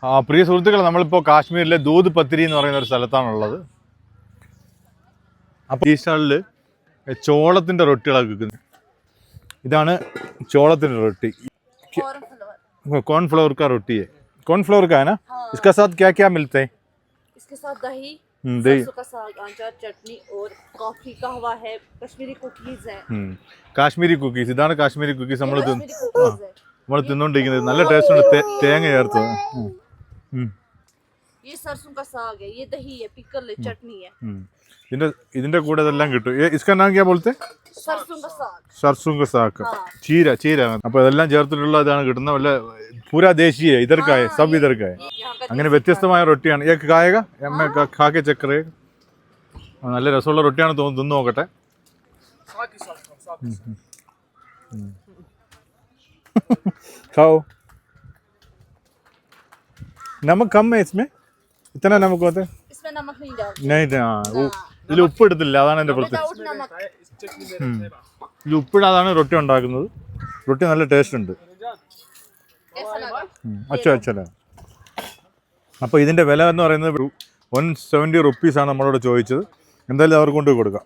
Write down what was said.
പ്രിയ സുഹൃത്തുക്കളെ, നമ്മളിപ്പോൾ കാശ്മീരിലെ ദൂദ് പത്തിരി എന്ന് പറയുന്ന ഒരു സ്ഥലത്താണുള്ളത്. അപ്പോൾ ഈ സ്റ്റാളിൽ ചോളത്തിൻ്റെ റൊട്ടികളൊക്കെ വിൽക്കുന്നത്. ഇതാണ് ചോളത്തിൻ്റെ റൊട്ടി. कॉर्नफ्लोर का रोटी है. कॉर्नफ्लोर का है ना? हाँ. इसका साथ क्या क्या मिलते हैं? इसके साथ दही, दही, सरसों का साग, अचार, चटनी और कॉफी, कहवा है, कश्मीरी कुकीज है. കാശ്മീരി കുക്കീസ്. ഇതാണ് കാശ്മീരി കുക്കീസ്. നമ്മൾ തിന്നുകൊണ്ടിരിക്കുന്നത് നല്ല ടേസ്റ്റ് ഉണ്ട്, തേങ്ങ ചേർത്ത്. ये सरसों का साग है, ये दही है, पिकल है, चटनी है. ഇതിന്റെ കൂടെ ഇതെല്ലാം കിട്ടും. इसका नाम क्या बोलते? सरसों का साग. सरसों का साग. ചീര. അപ്പോൾ ഇതെല്ലാം ചേർത്തിട്ടുള്ള ഇതാണ് കിട്ടുന്നത്. വല്ല പൂരാ ദേശീയ ഇതർക്കായ സബ് ഇതർക്കായ. അങ്ങനെ വ്യത്യസ്തമായ റൊട്ടിയാണ്. ഏക്ക് കായക ഖാക്കെ ചക്കറ. നല്ല രസമുള്ള റൊട്ടിയാണ് തോന്നുന്നു. തിന്നു നോക്കട്ടെ. खाओ. नमक कम है इसमें? इतना नमक होता है? इसमें नमक नहीं डालते. नहीं. ഇതിൽ ഉപ്പ് ഇടത്തില്ല, അതാണ് എൻ്റെ പ്രത്യേകത. ഇതിൽ ഉപ്പിടാതാണ് റൊട്ടി ഉണ്ടാക്കുന്നത്. റൊട്ടി നല്ല ടേസ്റ്റ് ഉണ്ട്. അച്ഛല്ല. അപ്പോൾ ഇതിൻ്റെ വില എന്ന് പറയുന്നത് 170 റുപ്പീസാണ് നമ്മളോട് ചോദിച്ചത്. എന്തായാലും അവർക്ക് കൊണ്ട് കൊടുക്കാം.